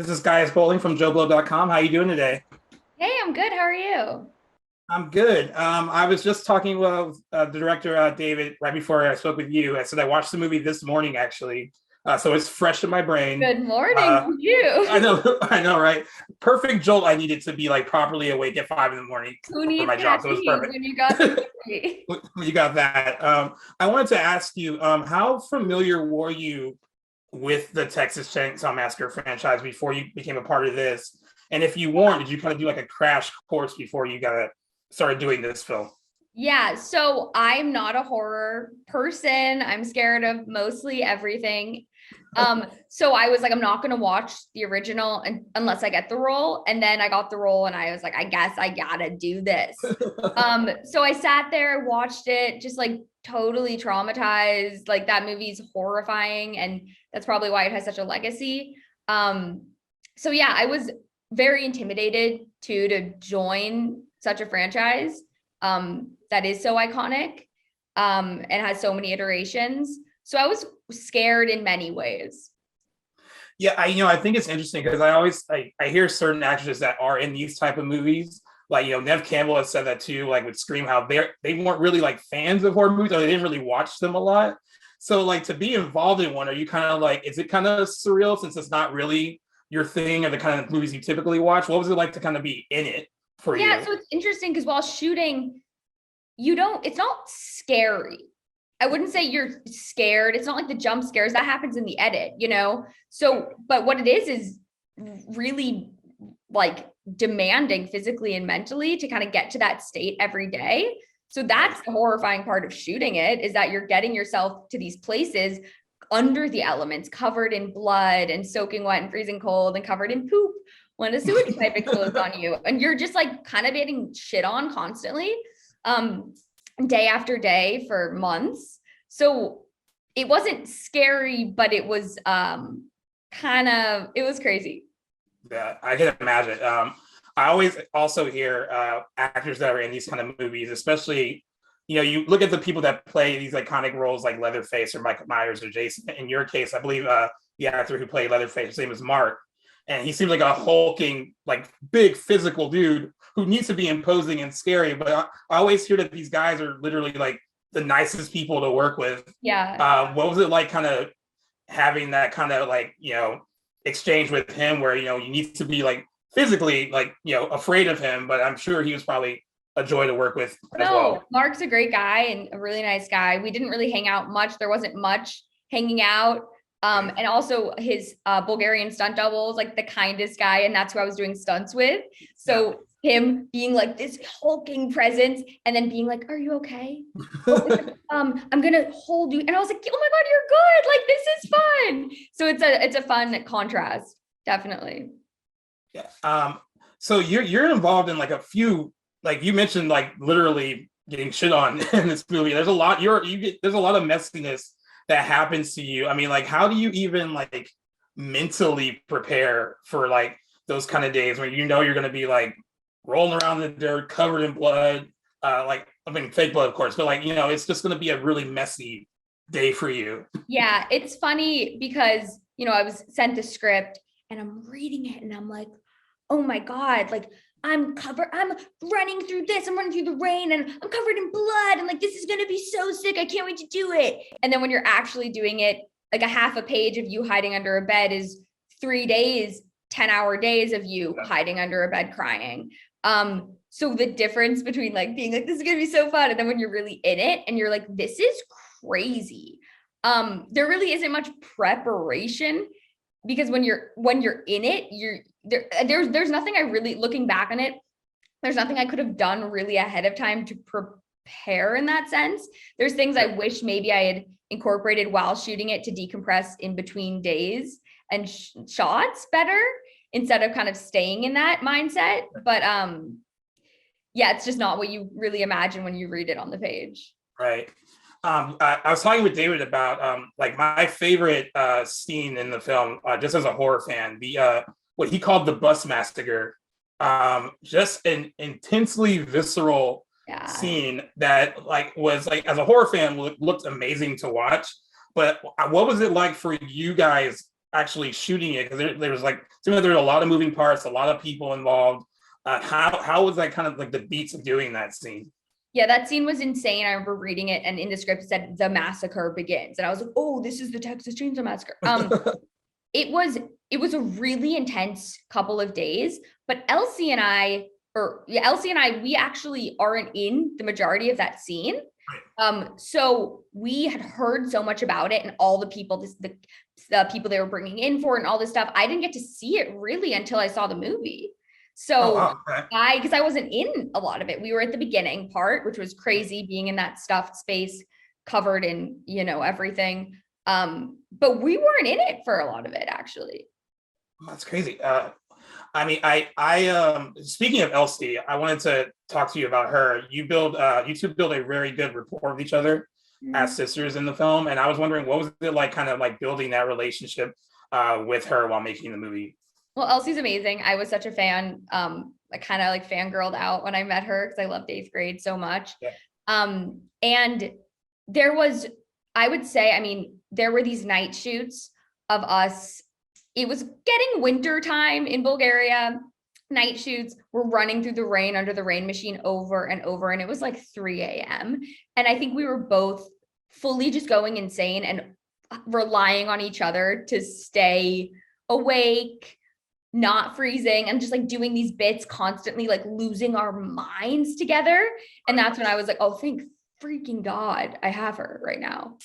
This is Gaius Bowling from JoBlo.com. How you doing today? Hey, I'm good. How are you? I'm good. I was just talking with the director, David, right before I spoke with you. I said I watched the movie this morning, actually. So it's fresh in my brain. Good morning Uh, to I you. know, I know, right? Perfect jolt. I needed to be like properly awake at 5 in the morning Who for needs my job. So it was caffeine perfect. when you got the coffee? You got that. I wanted to ask you, how familiar were you with the Texas Chainsaw Massacre franchise before you became a part of this? And if you weren't, did you kind of do like a crash course before you got started doing this film? Yeah, so I'm not a horror person. I'm scared of mostly everything. So I was like, I'm not gonna watch the original unless I get the role. And then I got the role and I was like, I guess I gotta do this. So I sat there, watched it, just like totally traumatized. Like that movie's horrifying, and that's probably why it has such a legacy. Um, so yeah, I was very intimidated too to join such a franchise that is so iconic and has so many iterations. So I was scared in many ways. Yeah, I think it's interesting because I hear certain actors that are in these type of movies. Like, Nev Campbell has said that too, like with Scream, how they weren't really like fans of horror movies, or they didn't really watch them a lot. So like to be involved in one, are you kind of like, is it kind of surreal since it's not really your thing or the kind of movies you typically watch? What was it like to kind of be in it for Yeah, you? so it's interesting because while shooting, it's not scary. I wouldn't say you're scared. It's not like the jump scares that happens in the edit. So, but what it is really like demanding physically and mentally to kind of get to that state every day. So that's the horrifying part of shooting it, is that you're getting yourself to these places under the elements, covered in blood and soaking wet and freezing cold and covered in poop when a sewage pipe explodes on you. And you're just like kind of getting shit on constantly, day after day for months. So it wasn't scary, but it was it was crazy. Yeah, I can imagine. I always also hear actors that are in these kind of movies, especially, you look at the people that play these iconic roles like Leatherface or Michael Myers or Jason. In your case, I believe the actor who played Leatherface, his name is Mark, and he seems like a hulking, like big physical dude who needs to be imposing and scary. But I always hear that these guys are literally like the nicest people to work with. Yeah. What was it like kind of having that kind of like, exchange with him where, you need to be like physically like, afraid of him, but I'm sure he was probably a joy to work with as No, well. Mark's a great guy and a really nice guy. We didn't really hang out much. There wasn't much hanging out. And also his Bulgarian stunt doubles, like the kindest guy, and that's who I was doing stunts with. So him being like this hulking presence and then being like, "Are you okay? Oh, I'm gonna hold you." And I was like, "Oh my God, you're good. Like this is fun." So it's a fun contrast, definitely. Yeah. So you're involved in like a few, like you mentioned, like literally getting shit on in this movie. There's a lot. There's a lot of messiness that happens to you. I mean, like, how do you even like mentally prepare for like those kind of days when you're going to be like rolling around in the dirt, covered in blood, like I mean, fake blood, of course, but like it's just going to be a really messy day for you. Yeah, it's funny because, I was sent the script and I'm reading it and I'm like, oh my God, like I'm running through this, I'm running through the rain and I'm covered in blood. And like, this is going to be so sick. I can't wait to do it. And then when you're actually doing it, like a half a page of you hiding under a bed is 3 days, 10-hour days of you hiding under a bed crying. So the difference between like being like, this is going to be so fun. And then when you're really in it and you're like, this is crazy. There really isn't much preparation because when you're in it, there's nothing I really, looking back on it, there's nothing I could have done really ahead of time to prepare in that sense. There's things I wish maybe I had incorporated while shooting it to decompress in between days and shots better instead of kind of staying in that mindset. But yeah, it's just not what you really imagine when you read it on the page. Right. I was talking with David about like my favorite scene in the film, just as a horror fan, the what he called the bus massacre. Just an intensely visceral Yeah. scene that like was like as a horror fan looked amazing to watch. But what was it like for you guys actually shooting it? Because there was like, seemed like there were a lot of moving parts, a lot of people involved. How was that kind of like the beats of doing that scene? Yeah, that scene was insane. I remember reading it, and in the script it said the massacre begins, and I was like, oh, this is the Texas Chainsaw Massacre. It was a really intense couple of days, but Elsie and I, we actually aren't in the majority of that scene. So we had heard so much about it and all the people, the people they were bringing in for and all this stuff. I didn't get to see it really until I saw the movie. So because I wasn't in a lot of it. We were at the beginning part, which was crazy being in that stuffed space covered in, everything. But we weren't in it for a lot of it, actually. That's crazy. I mean, I speaking of Elsie, I wanted to talk to you about her. You two build a very good rapport with each other as sisters in the film, and I was wondering, what was it like, kind of like building that relationship with her while making the movie? Well, Elsie's amazing. I was such a fan. I kind of like fangirled out when I met her because I loved 8th grade so much. Yeah. And there was, I would say, I mean, there were these night shoots of us. It was getting winter time in Bulgaria. Night shoots. We're running through the rain under the rain machine over and over. And it was like 3 a.m. And I think we were both fully just going insane and relying on each other to stay awake, not freezing, and just like doing these bits constantly, like losing our minds together. And that's when I was like, oh, thank freaking God I have her right now.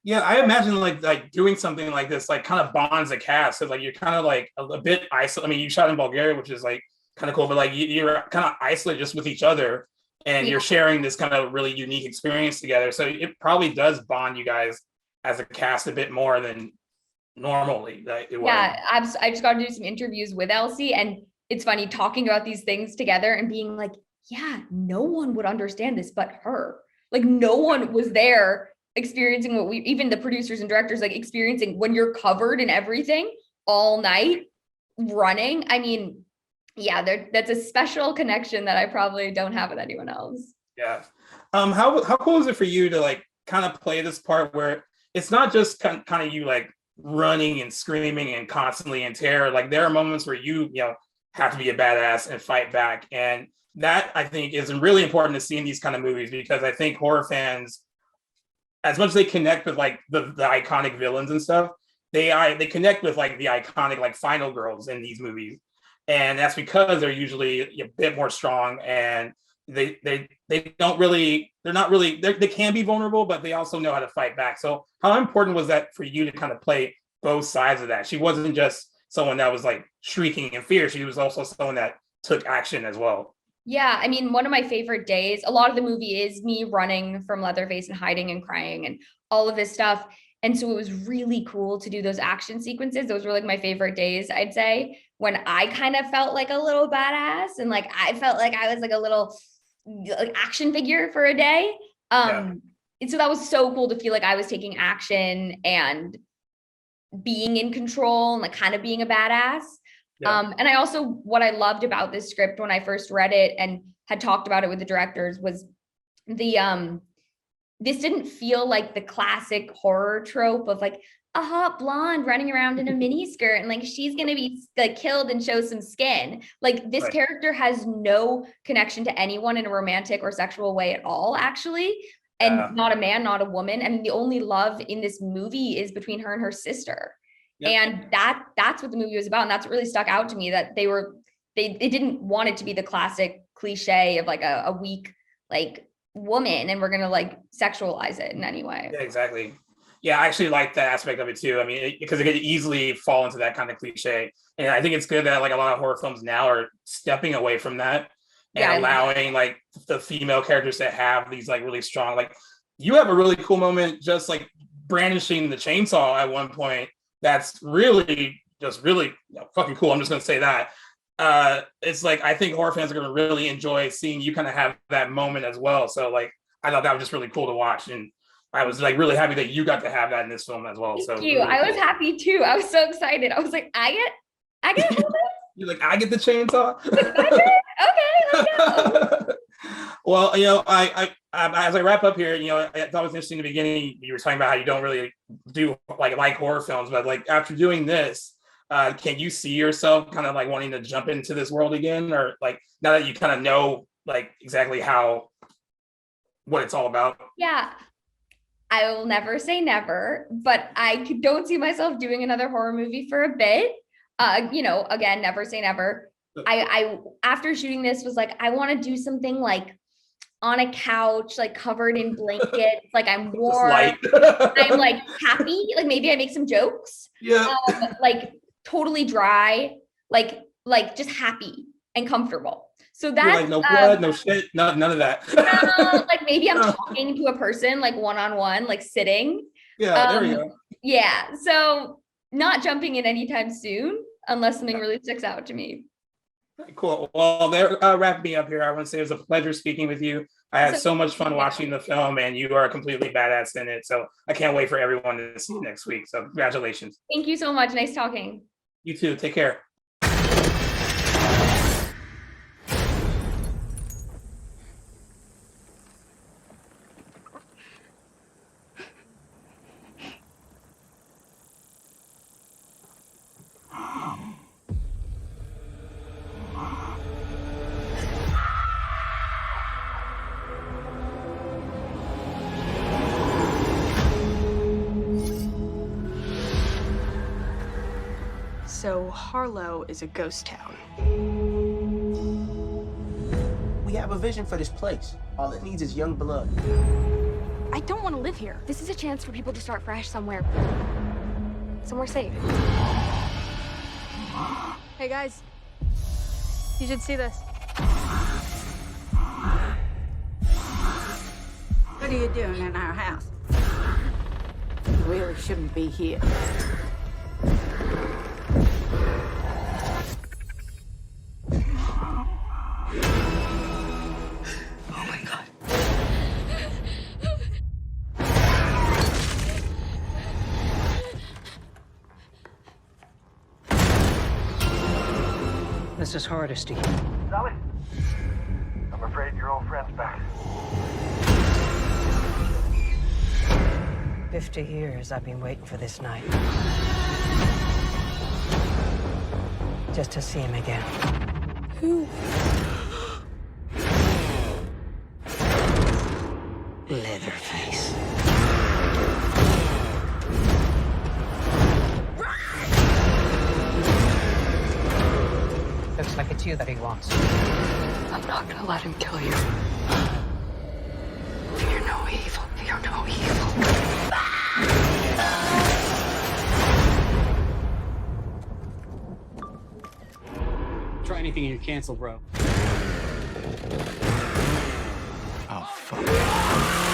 Yeah, I imagine like doing something like this, like kind of bonds the cast. So like you're kind of like a bit isolated. I mean, you shot in Bulgaria, which is like kind of cool, but like you're kind of isolated just with each other, and you're sharing this kind of really unique experience together. So it probably does bond you guys as a cast a bit more than normally. Yeah, I just got to do some interviews with Elsie, and it's funny talking about these things together and being like, yeah, no one would understand this but her. Like no one was there experiencing what even the producers and directors, like experiencing when you're covered in everything all night running. I mean, yeah, that's a special connection that I probably don't have with anyone else. Yeah. How cool is it for you to like kind of play this part where it's not just kind of you like running and screaming and constantly in terror? Like there are moments where you have to be a badass and fight back, and that I think is really important to see in these kind of movies, because I think horror fans, as much as they connect with like the iconic villains and stuff, they connect with like the iconic like final girls in these movies, and that's because they're usually a bit more strong, and they can be vulnerable, but they also know how to fight back. So how important was that for you to kind of play both sides of that? She wasn't just someone that was like shrieking in fear. She was also someone that took action as well. Yeah, I mean, one of my favorite days, a lot of the movie is me running from Leatherface and hiding and crying and all of this stuff. And so it was really cool to do those action sequences. Those were like my favorite days, I'd say, when I kind of felt like a little badass and like I felt like I was like a little like action figure for a day. And so that was so cool to feel like I was taking action and being in control and like kind of being a badass. And I also, what I loved about this script when I first read it and had talked about it with the directors was this didn't feel like the classic horror trope of like a hot blonde running around in a mini skirt and like she's gonna be like killed and show some skin. Like this character has no connection to anyone in a romantic or sexual way at all, actually. And not a man, not a woman. I mean, the only love in this movie is between her and her sister. And that's what the movie was about. And that's what really stuck out to me, that they didn't want it to be the classic cliche of like a weak like woman and we're gonna like sexualize it in any way. Yeah, exactly. Yeah, I actually like that aspect of it too. I mean, because it could easily fall into that kind of cliche. And I think it's good that like a lot of horror films now are stepping away from that and allowing like the female characters to have these like really strong, like you have a really cool moment just like brandishing the chainsaw at one point. That's really fucking cool. I'm just gonna say that. It's like I think horror fans are gonna really enjoy seeing you kind of have that moment as well. So like I thought that was just really cool to watch, and I was like really happy that you got to have that in this film as well. Thank you. Really I was happy too. I was so excited. I was like, I get hold of it. You're like, I get the chainsaw. Okay, let's go. Well, As I wrap up here, I thought it was interesting in the beginning. You were talking about how you don't really do like horror films, but like after doing this, can you see yourself kind of like wanting to jump into this world again, or like now that you kind of know like exactly what it's all about? Yeah, I will never say never, but don't see myself doing another horror movie for a bit. Again, never say never. I after shooting this was like, I want to do something like on a couch, like covered in blankets, like I'm warm, I'm like happy, like maybe I make some jokes, like totally dry, like just happy and comfortable. So that's like no blood, no shit, none of that. Like maybe I'm talking to a person like one-on-one, like sitting. Yeah, there we go. Yeah, so not jumping in anytime soon unless something really sticks out to me. Cool. Well, they're wrapping me up here. I want to say it was a pleasure speaking with you. I had so much fun watching the film, and you are completely badass in it. So I can't wait for everyone to see it next week. So congratulations. Thank you so much. Nice talking. You too. Take care. So Harlow is a ghost town. We have a vision for this place. All it needs is young blood. I don't want to live here. This is a chance for people to start fresh somewhere. Somewhere safe. Hey guys, you should see this. What are you doing in our house? You really shouldn't be here. This is Hardesty. Sally, I'm afraid your old friend's back. 50 years I've been waiting for this night. Just to see him again. Who? Leatherface. Looks like it's you that he wants. I'm not gonna let him kill you. You're no evil. You're no evil. Try anything and you're canceled, bro. Oh, fuck.